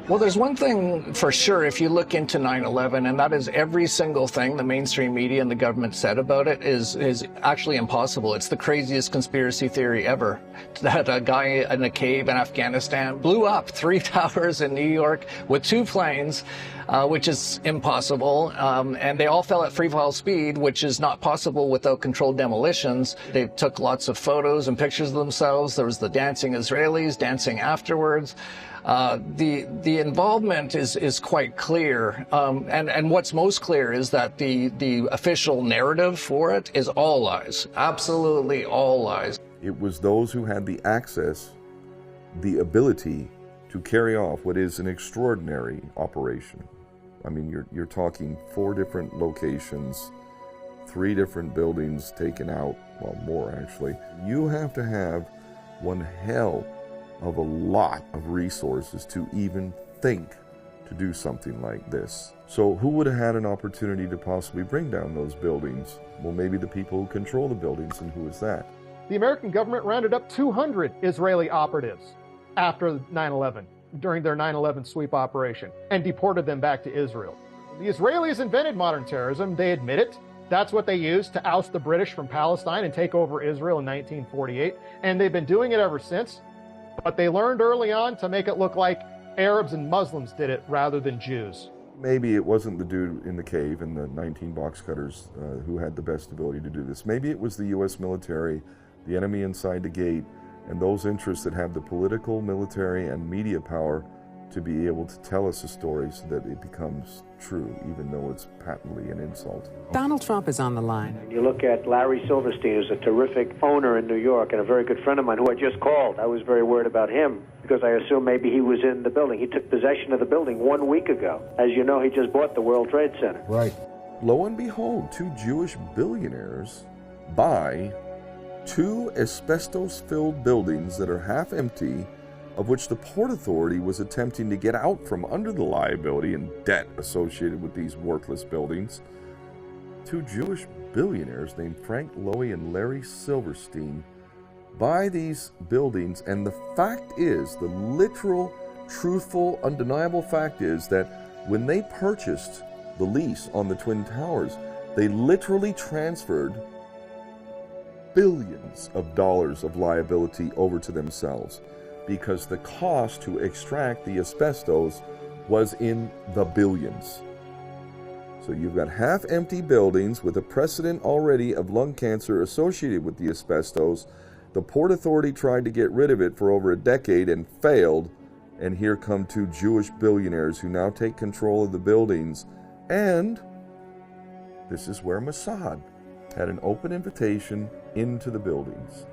Well, there's one thing for sure if you look into 9/11, and that is every single thing the mainstream media and the government said about it is actually impossible. It's the craziest conspiracy theory ever. That a guy in a cave in Afghanistan blew up 3 towers in New York with 2 planes, which is impossible. And they all fell at free fall speed, which is not possible without controlled demolitions. They took lots of photos and pictures of themselves. There was the dancing Israelis dancing afterwards. The involvement is quite clear, and what's most clear is that the official narrative for it is all lies, absolutely all lies. It was those who had the access, the ability to carry off what is an extraordinary operation. I mean, you're talking 4 different locations, 3 different buildings taken out, well, more actually. You have to have one hell of a lot of resources to even think to do something like this. So who would have had an opportunity to possibly bring down those buildings? Well, maybe the people who control the buildings, and who is that? The American government rounded up 200 Israeli operatives after 9/11, during their 9/11 sweep operation, and deported them back to Israel. The Israelis invented modern terrorism, they admit it. That's what they used to oust the British from Palestine and take over Israel in 1948, and they've been doing it ever since. But they learned early on to make it look like Arabs and Muslims did it rather than Jews. Maybe it wasn't the dude in the cave and the 19 box cutters who had the best ability to do this. Maybe it was the U.S. military, the enemy inside the gate, and those interests that have the political, military, and media power to be able to tell us a story so that it becomes true, even though it's patently an insult. Donald Trump is on the line. You look at Larry Silverstein, who's a terrific owner in New York and a very good friend of mine who I just called. I was very worried about him because I assumed maybe he was in the building. He took possession of the building 1 week ago. As you know, he just bought the World Trade Center. Right. Lo and behold, 2 Jewish billionaires buy 2 asbestos-filled buildings that are half empty, of which the Port Authority was attempting to get out from under the liability and debt associated with these worthless buildings. 2 Jewish billionaires named Frank Lowy and Larry Silverstein buy these buildings, and the fact is, the literal, truthful, undeniable fact is that when they purchased the lease on the Twin Towers, they literally transferred billions of dollars of liability over to themselves, because the cost to extract the asbestos was in the billions. So you've got half-empty buildings with a precedent already of lung cancer associated with the asbestos. The Port Authority tried to get rid of it for over a decade and failed, and here come 2 Jewish billionaires who now take control of the buildings. And this is where Mossad had an open invitation into the buildings.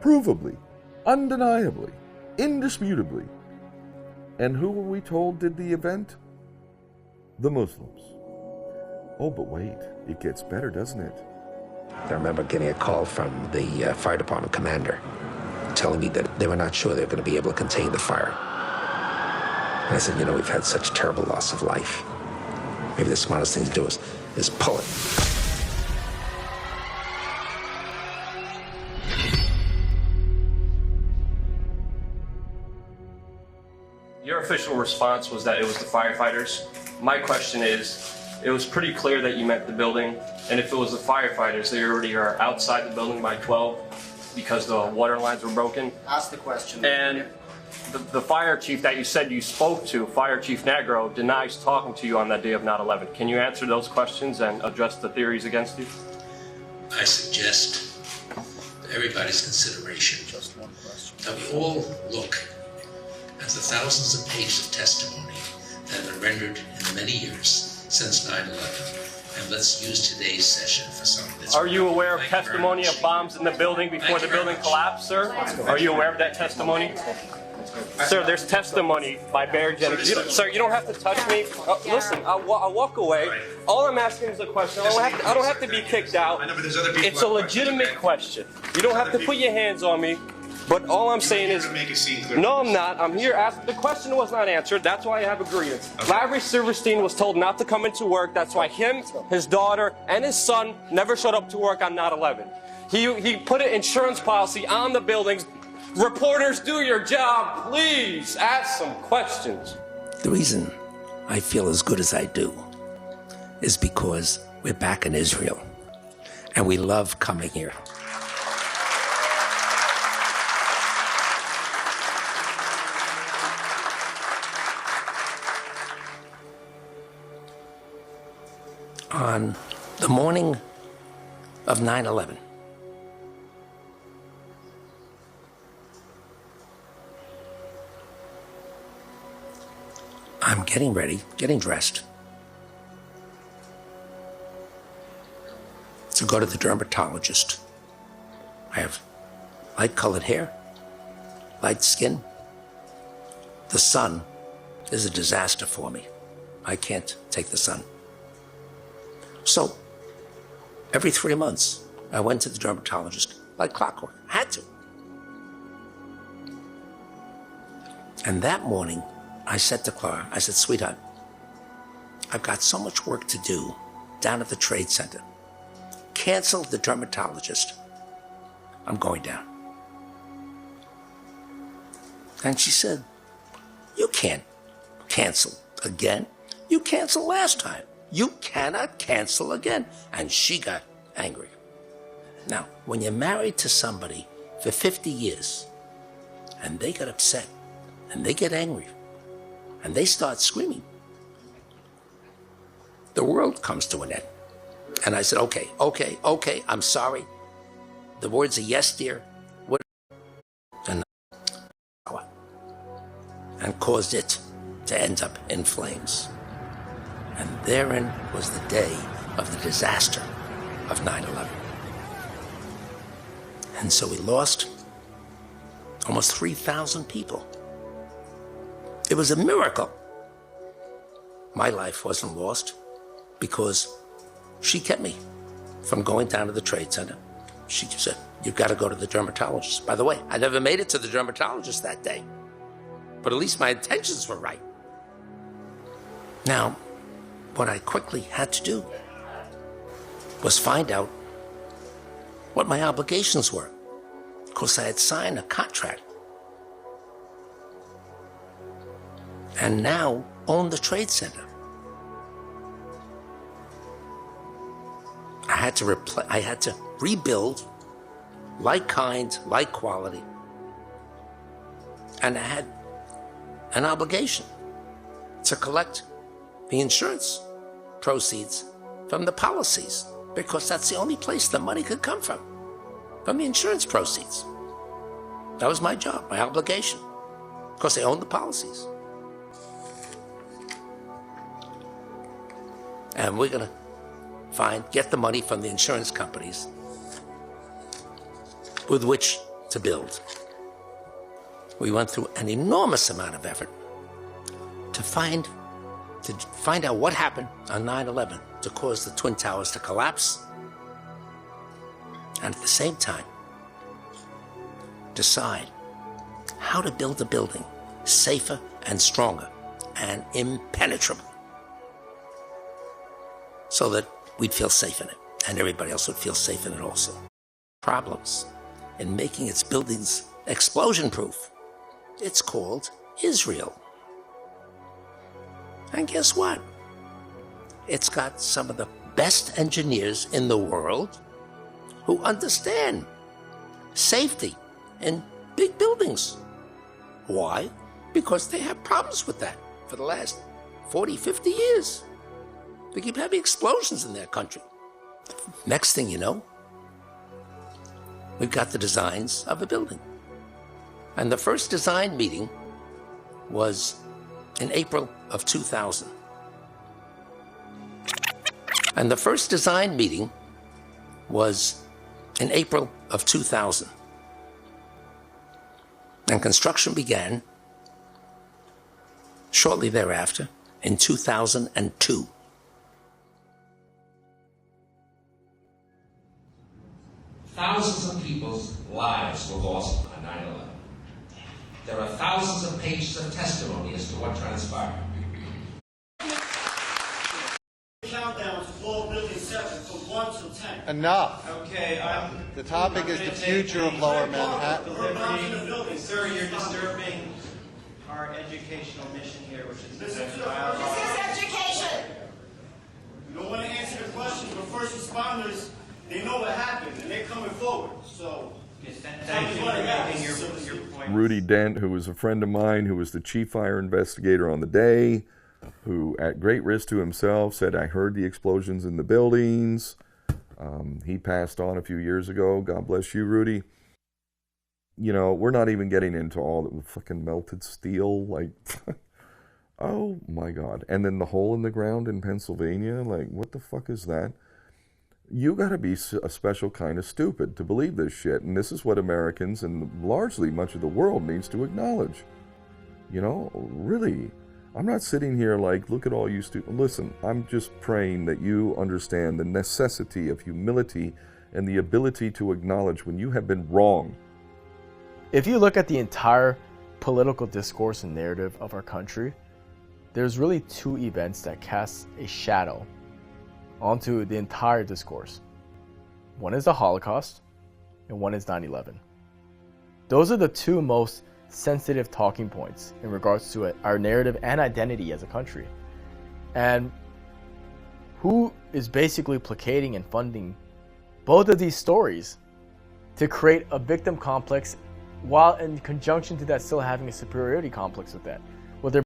Provably, undeniably, indisputably. And who were we told did the event? The Muslims. Oh, but wait, it gets better, doesn't it? I remember getting a call from the fire department commander telling me that they were not sure they were going to be able to contain the fire. And I said, you know, we've had such terrible loss of life. Maybe the smartest thing to do is pull it. Your official response was that it was the firefighters. My question is, it was pretty clear that you meant the building, and if it was the firefighters, they already are outside the building by 12 because the water lines were broken. Ask the question. And the fire chief that you said you spoke to, Fire Chief Negro, denies talking to you on that day of 9/11. Can you answer those questions and address the theories against you? I suggest to everybody's consideration Just one question. that we all look at the thousands of pages of testimony that have been rendered in the many years since 9/11, and let's use today's session for some of this. Are you aware of testimony of bombs in the building before the building collapsed, sir? Are you aware of that testimony? Sir, there's testimony by Barry Jennings. Sir, you don't have to touch me. Listen, I'll walk away. All I'm asking is a question. I don't have to be kicked out. It's a legitimate question. You don't have to put your hands on me. But all I'm saying is, no, I'm not. I'm here asking. The question was not answered. That's why I have a grievance. Larry Silverstein was told not to come into work. That's why him, his daughter, and his son never showed up to work on 9/11. He put an insurance policy on the buildings Reporters, do your job. Please ask some questions. The reason I feel as good as I do is because we're back in Israel, and we love coming here. On the morning of 9/11, I'm getting ready, getting dressed to go to the dermatologist. I have light-colored hair, light skin. The sun is a disaster for me. I can't take the sun. So, every 3 months, I went to the dermatologist like clockwork. I had to. And that morning, I said to Clara, I said, sweetheart, I've got so much work to do down at the Trade Center. Cancel the dermatologist. I'm going down. And she said, you can't cancel again. You canceled last time. You cannot cancel again. And she got angry. Now, when you're married to somebody for 50 years, and they get upset, and they get angry, and they start screaming, the world comes to an end. And I said, okay, I'm sorry. The words are yes, dear. What? And caused it to end up in flames. And therein was the day of the disaster of 9/11. And so we lost almost 3,000 people. It was a miracle. My life wasn't lost because she kept me from going down to the Trade Center. She just said, you've got to go to the dermatologist. By the way, I never made it to the dermatologist that day, but at least my intentions were right. Now, what I quickly had to do was find out what my obligations were. Of course, I had signed a contract and now own the Trade Center. I had to rebuild like kind, like quality. And I had an obligation to collect the insurance proceeds from the policies, because that's the only place the money could come from the insurance proceeds. That was my job, my obligation, because they owned the policies. And we're going to get the money from the insurance companies with which to build. We went through an enormous amount of effort to find out what happened on 9/11 to cause the Twin Towers to collapse, and at the same time, decide how to build a building safer and stronger and impenetrable, so that we'd feel safe in it, and everybody else would feel safe in it also. Problems in making its buildings explosion-proof. It's called Israel. And guess what? It's got some of the best engineers in the world who understand safety in big buildings. Why? Because they have problems with that for the last 40, 50 years. They keep having explosions in their country. Next thing you know, we've got the designs of a building. And the first design meeting was in April of 2000. And the first design meeting was in April of 2000. And construction began shortly thereafter in 2002. Thousands of people's lives were lost on 9/11. There are thousands of pages of testimony as to what transpired. Countdown to blow Building 7 from 1 to 10. Enough. Okay, The topic is the future of Lower Manhattan. Sir, you're disturbing our educational mission here, which is This is education. You don't want to answer the question, but first responders, they know what happened, and they're coming forward. So, thank you for making your point. Rudy Dent, who was a friend of mine, who was the chief fire investigator on the day, who, at great risk to himself, said, I heard the explosions in the buildings. He passed on a few years ago. God bless you, Rudy. You know, we're not even getting into all the fucking melted steel. Like, oh my God. And then the hole in the ground in Pennsylvania. Like, what the fuck is that? You got to be a special kind of stupid to believe this shit. And this is what Americans and largely much of the world needs to acknowledge. You know, really. I'm not sitting here like, look at all you stupid. Listen, I'm just praying that you understand the necessity of humility and the ability to acknowledge when you have been wrong. If you look at the entire political discourse and narrative of our country, there's really two events that cast a shadow onto the entire discourse. One is the Holocaust, and one is 9/11. Those are the two most sensitive talking points in regards to our narrative and identity as a country. And who is basically placating and funding both of these stories to create a victim complex while in conjunction to that still having a superiority complex with that?